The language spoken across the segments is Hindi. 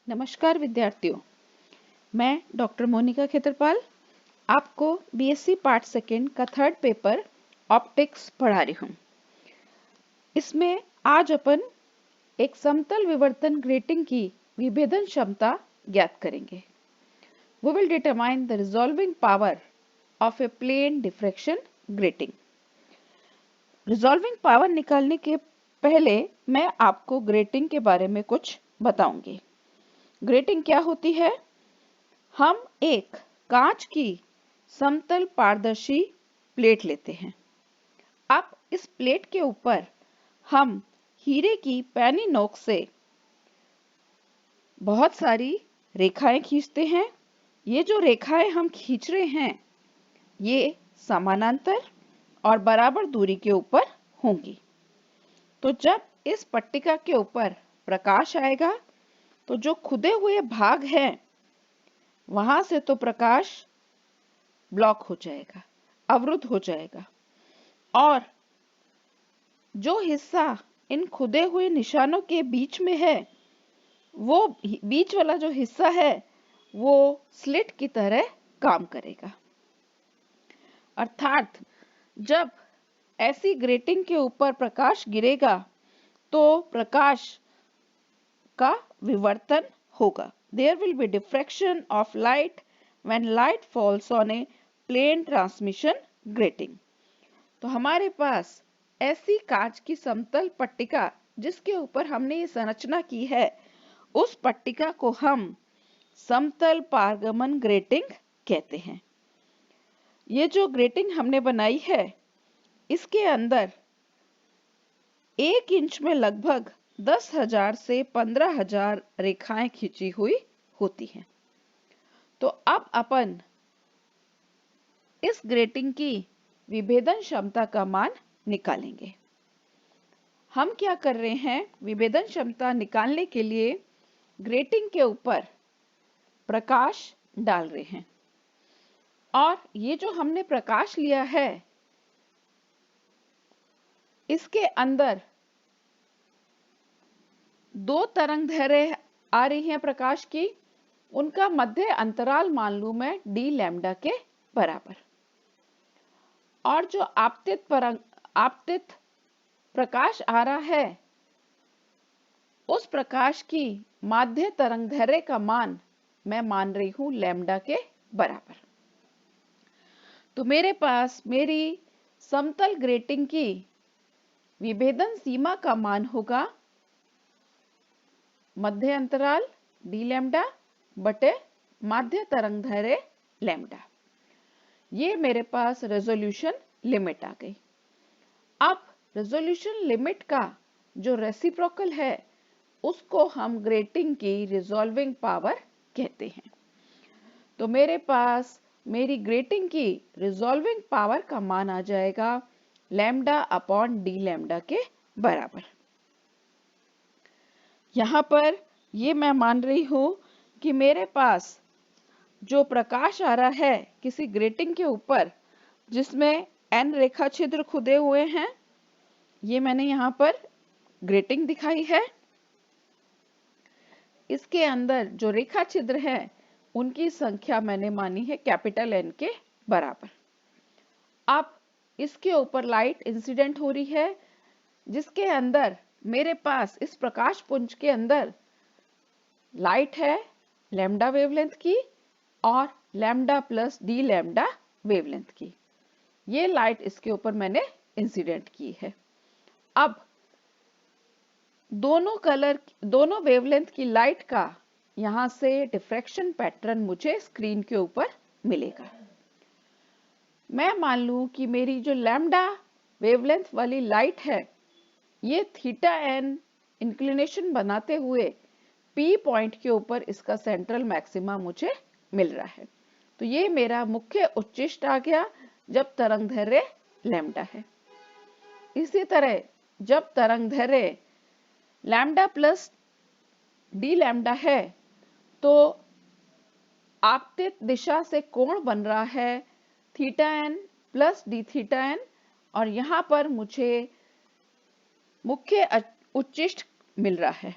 नमस्कार विद्यार्थियों, मैं डॉक्टर मोनिका खेतरपाल आपको बीएससी पार्ट सेकेंड का थर्ड पेपर ऑप्टिक्स पढ़ा रही हूँ। इसमें आज अपन एक समतल विवर्तन ग्रेटिंग की विभेदन क्षमता ज्ञात करेंगे। We will determine the resolving power of a plane diffraction grating. Resolving power निकालने के पहले मैं आपको ग्रेटिंग के बारे में कुछ बताऊंगी। ग्रेटिंग क्या होती है? हम एक कांच की समतल पारदर्शी प्लेट लेते हैं। अब इस प्लेट के ऊपर हम हीरे की पैनी नोक से बहुत सारी रेखाएं खींचते हैं। ये जो रेखाएं हम खींच रहे हैं, ये समानांतर और बराबर दूरी के ऊपर होंगी। तो जब इस पट्टिका के ऊपर प्रकाश आएगा, तो जो खुदे हुए भाग हैं, वहां से तो प्रकाश ब्लॉक हो जाएगा, अवरुद्ध हो जाएगा, और जो हिस्सा इन खुदे हुए निशानों के बीच में है, वो बीच वाला जो हिस्सा है, वो स्लिट की तरह काम करेगा। अर्थात जब ऐसी ग्रेटिंग के ऊपर प्रकाश गिरेगा, तो प्रकाश का विवर्तन होगा। There will be diffraction of light when light falls on a plane transmission grating. तो हमारे पास ऐसी कांच की समतल पट्टिका जिसके ऊपर हमने ये संरचना की है, उस पट्टिका को हम समतल पारगमन ग्रेटिंग कहते हैं। ये जो ग्रेटिंग हमने बनाई है, इसके अंदर 1 इंच में लगभग 10,000 से 15,000 रेखाएं खींची हुई होती हैं। तो अब अपन इस ग्रेटिंग की विभेदन क्षमता का मान निकालेंगे। हम क्या कर रहे हैं? विभेदन क्षमता निकालने के लिए ग्रेटिंग के ऊपर प्रकाश डाल रहे हैं, और ये जो हमने प्रकाश लिया है, इसके अंदर 2 तरंगदैर्घ्य आ रही हैं प्रकाश की। उनका मध्य अंतराल मान लूं मैं डी लैम्डा के बराबर, और जो आपतित प्रकाश आ रहा है, उस प्रकाश की माध्य तरंगदैर्घ्य का मान मैं मान रही हूं लैम्डा के बराबर। तो मेरे पास मेरी समतल ग्रेटिंग की विभेदन सीमा का मान होगा मध्य अंतराल डी लैम्डा बटे माध्य तरंगदैर्घ्य लैम्डा। ये मेरे पास रेजोल्यूशन लिमिट आ गई। अब रेजोल्यूशन लिमिट का जो रेसिप्रोकल है, उसको हम ग्रेटिंग की रिजॉल्विंग पावर कहते हैं। तो मेरे पास मेरी ग्रेटिंग की रिजॉल्विंग पावर का मान आ जाएगा लैम्डा अपॉन डी लैम्डा के बराबर। यहाँ पर ये मैं मान रही हूं कि मेरे पास जो प्रकाश आ रहा है किसी ग्रेटिंग के ऊपर, जिसमें n रेखा छिद्र खुदे हुए हैं, ये मैंने यहाँ पर ग्रेटिंग दिखाई है। इसके अंदर जो रेखा छिद्र हैं, उनकी संख्या मैंने मानी है कैपिटल N के बराबर। अब इसके ऊपर लाइट इंसिडेंट हो रही है, जिसके अंदर मेरे पास इस प्रकाश पुंज के अंदर लाइट है लैम्डा वेवलेंथ की और lambda plus d lambda wavelength की। ये लाइट इसके ऊपर मैंने इंसिडेंट की है। अब दोनों वेवलेंथ की लाइट का यहां से डिफ्रैक्शन पैटर्न मुझे स्क्रीन के ऊपर मिलेगा। मैं मान लूं कि मेरी जो लैम्डा वेवलेंथ वाली लाइट है, ये थीटा एन इंक्लिनेशन बनाते हुए पी पॉइंट के ऊपर इसका सेंट्रल मैक्सिमा मुझे मिल रहा है। तो ये मेरा मुख्य उच्चिष्ट आ गया जब तरंगदैर्घ्य लैम्डा है। इसी तरह जब तरंगदैर्घ्य लैम्डा प्लस डी लैम्डा है, तो आपतित दिशा से कोण बन रहा है theta n plus d theta n, और यहाँ पर मुझे मुख्य उच्चिष्ट मिल रहा है।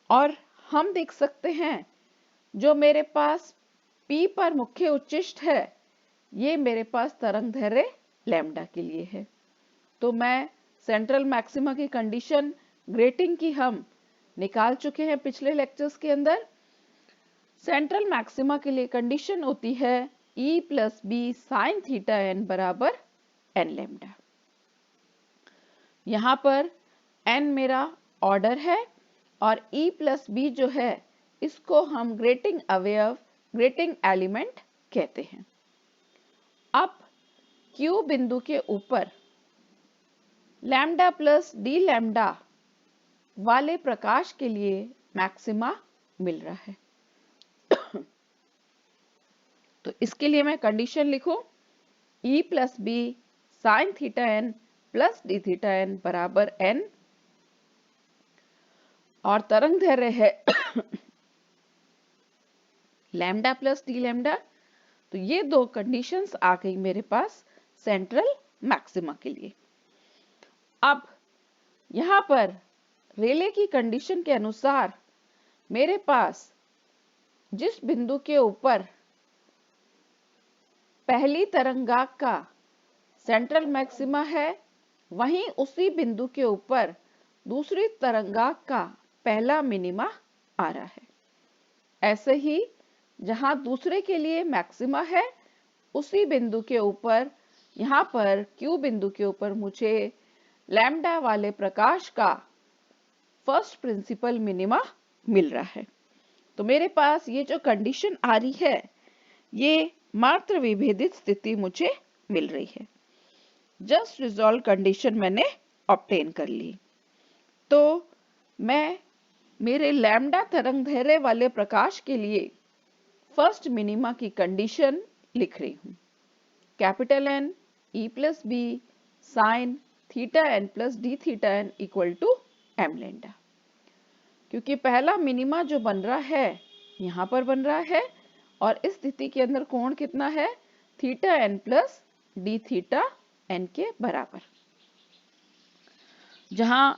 और हम देख सकते हैं जो मेरे पास P पर मुख्य उच्चिष्ट है, ये मेरे पास तरंग दैर्ध्य लैम्डा के लिए है। तो मैं सेंट्रल मैक्सिमा की कंडीशन ग्रेटिंग की हम निकाल चुके हैं पिछले लेक्चर्स के अंदर। सेंट्रल मैक्सिमा के लिए कंडीशन होती है E plus b sine theta n बराबर एन लैम्डा। यहाँ पर n मेरा ऑर्डर है और E प्लस बी जो है इसको हम ग्रेटिंग अवयव, ग्रेटिंग एलिमेंट कहते हैं। अब Q बिंदु के ऊपर लैम्डा प्लस डी लैम्डा वाले प्रकाश के लिए मैक्सिमा मिल रहा है। तो इसके लिए मैं कंडीशन लिखूं E plus b sine theta n plus d theta n बराबर एन, और तरंग दैर्ध्य है लैम्डा प्लस डी लैम्डा। तो ये दो कंडीशंस आ गई मेरे पास सेंट्रल मैक्सिमा के लिए। अब यहां पर रेले की कंडीशन के अनुसार मेरे पास जिस बिंदु के ऊपर पहली तरंगाक का सेंट्रल मैक्सिमा है, वहीं उसी बिंदु के ऊपर दूसरी तरंगाक का पहला मिनिमा आ रहा है। ऐसे ही जहां दूसरे के लिए मैक्सिमा है, उसी बिंदु के ऊपर यहाँ पर Q बिंदु के ऊपर मुझे लैम्डा वाले प्रकाश का फर्स्ट प्रिंसिपल मिनिमा मिल रहा है। तो मेरे पास ये जो कंडीशन आ रही है, ये मात्र विभेदित स्थिति मुझे मिल रही है। जस्ट रिजॉल्व कंडीशन मैंने ऑब्टेन कर ली। तो मैं मेरे लैम्डा तरंग दैर्ध्य वाले प्रकाश के लिए फर्स्ट मिनिमा की कंडीशन लिख रही हूं। Capital N E plus b sine theta n plus d theta n equal to m lambda. क्योंकि पहला मिनिमा जो बन रहा है यहाँ पर बन रहा है, और इस स्थिति के अंदर कोण कितना है, theta n plus d theta n के बराबर। जहां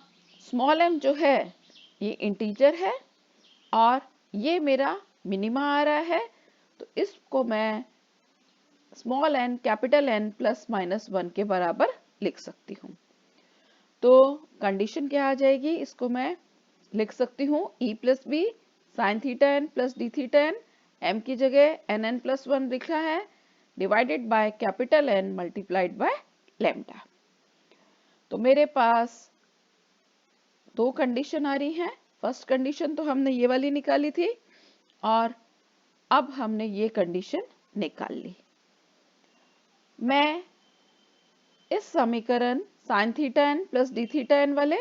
स्मॉल m जो है ये इंटीजर है और ये मेरा मिनिमा आ रहा है, तो इसको मैं small n capital N plus minus 1 के बराबर लिख सकती हूँ। तो कंडीशन क्या आ जाएगी, इसको मैं लिख सकती हूँ E plus b sine theta n plus d theta n, m की जगह nn प्लस 1 लिखा है, divided by capital N multiplied by lambda. तो मेरे पास दो कंडीशन आ रही हैं। फर्स्ट कंडीशन तो हमने ये वाली निकाली थी और अब हमने ये कंडीशन निकाल ली। मैं इस समीकरण sine theta n plus d theta n वाले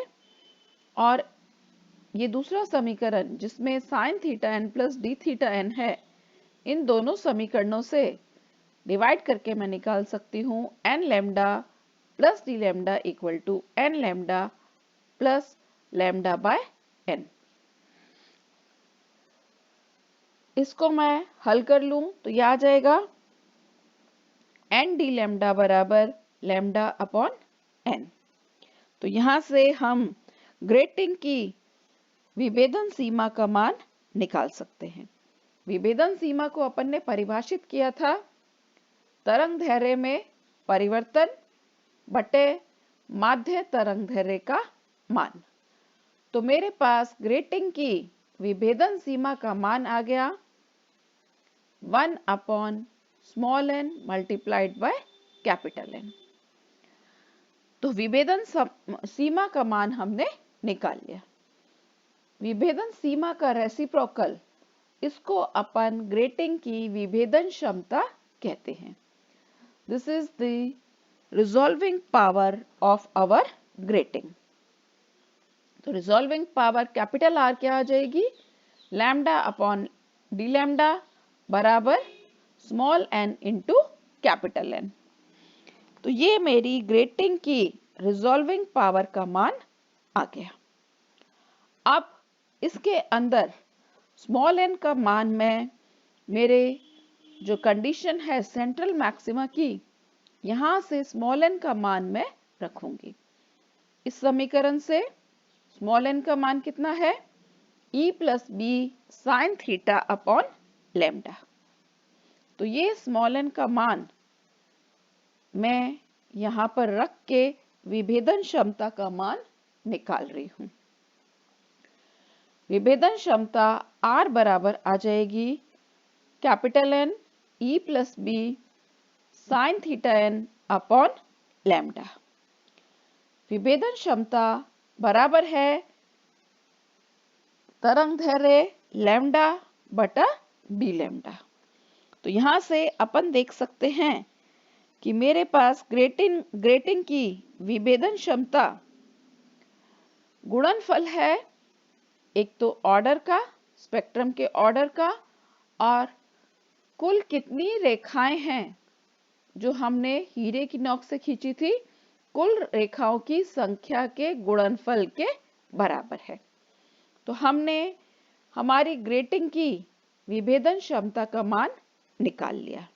और ये दूसरा समीकरण जिसमें sine theta n plus d theta n है, इन दोनों समीकरणों से डिवाइड करके मैं निकाल सकती हूँ n lambda plus d lambda equal to n lambda plus lambda by n. इसको मैं हल कर लूं तो यह आ जाएगा एन डी लैम्डा बराबर लैम्डा अपॉन एन। तो यहां से हम ग्रेटिंग की विभेदन सीमा का मान निकाल सकते हैं। विभेदन सीमा को अपन ने परिभाषित किया था तरंग दैर्ध्य में परिवर्तन बटे माध्य तरंग दैर्ध्य का मान। तो मेरे पास ग्रेटिंग की विभेदन सीमा का मान आ गया 1 upon small n multiplied bye capital N। तो विभेदन सीमा का मान हमने निकाल लिया। विभेदन सीमा का रेसिप्रोकल, इसको अपन ग्रेटिंग की विभेदन क्षमता कहते हैं। This is the resolving power of our grating. तो रिजॉल्विंग पावर कैपिटल R क्या आ जाएगी, लैम्डा अपॉन डी लैम्डा बराबर small n into capital N। तो ये मेरी ग्रेटिंग की रिजॉल्विंग पावर का मान आ गया। अब इसके अंदर स्मॉल n का मान मैं मेरे जो कंडीशन है सेंट्रल मैक्सिमा की, यहां से स्मॉल n का मान मैं रखूंगी। इस समीकरण से स्मॉल n का मान कितना है, E plus b sine theta upon lambda. तो ये स्मॉल n का मान मैं यहाँ पर रख के विभेदन क्षमता का मान निकाल रही हूँ। विभेदन क्षमता R बराबर आ जाएगी capital N E plus b sine theta n upon lambda. विभेदन क्षमता बराबर है तरंगदैर्घ्य लैम्डा बटा डी लैम्डा। तो यहाँ से अपन देख सकते हैं कि मेरे पास ग्रेटिंग की विभेदन क्षमता गुणनफल है, एक तो ऑर्डर का, स्पेक्ट्रम के ऑर्डर का, और कुल कितनी रेखाएं हैं जो हमने हीरे की नोक से खींची थी, कुल रेखाओं की संख्या के गुणनफल के बराबर है। तो हमने हमारी ग्रेटिंग की विभेदन क्षमता का मान निकाल लिया।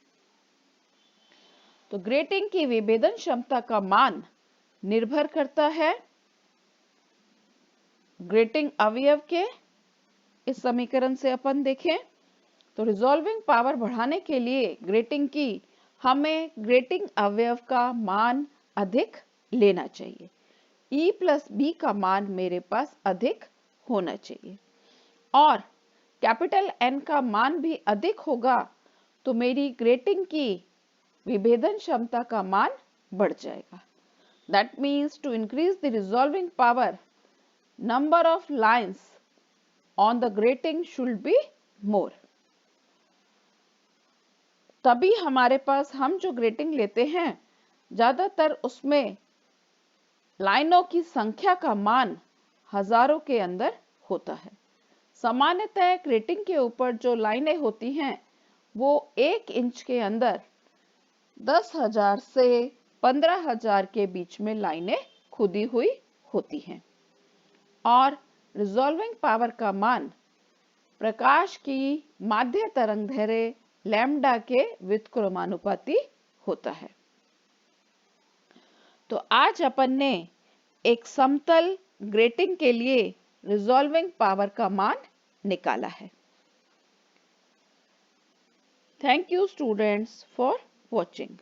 तो ग्रेटिंग की विभेदन क्षमता का मान निर्भर करता है ग्रेटिंग अवयव के। इस समीकरण से अपन देखें तो रिजॉल्विंग पावर बढ़ाने के लिए ग्रेटिंग की हमें ग्रेटिंग अवयव का मान अधिक लेना चाहिए। E प्लस बी का मान मेरे पास अधिक होना चाहिए और कैपिटल N का मान भी अधिक होगा तो मेरी ग्रेटिंग की विभेदन क्षमता का मान बढ़ जाएगा। That means to increase the resolving power, number of lines on the grating should be more. तभी हमारे पास हम जो ग्रेटिंग लेते हैं ज्यादातर उसमें लाइनों की संख्या का मान हजारों के अंदर होता है। सामान्यतः ग्रेटिंग के ऊपर जो लाइनें होती हैं वो 1 इंच के अंदर 10,000 से 15,000 के बीच में लाइनें खुदी हुई होती हैं और रिजॉल्विंग पावर का मान प्रकाश की माध्य तरंगदैर्घ्य लैम्डा के व्युत्क्रमानुपाती होता है। तो आज अपन ने एक समतल ग्रेटिंग के लिए रिजॉल्विंग पावर का मान निकाला है। Thank you students for watching.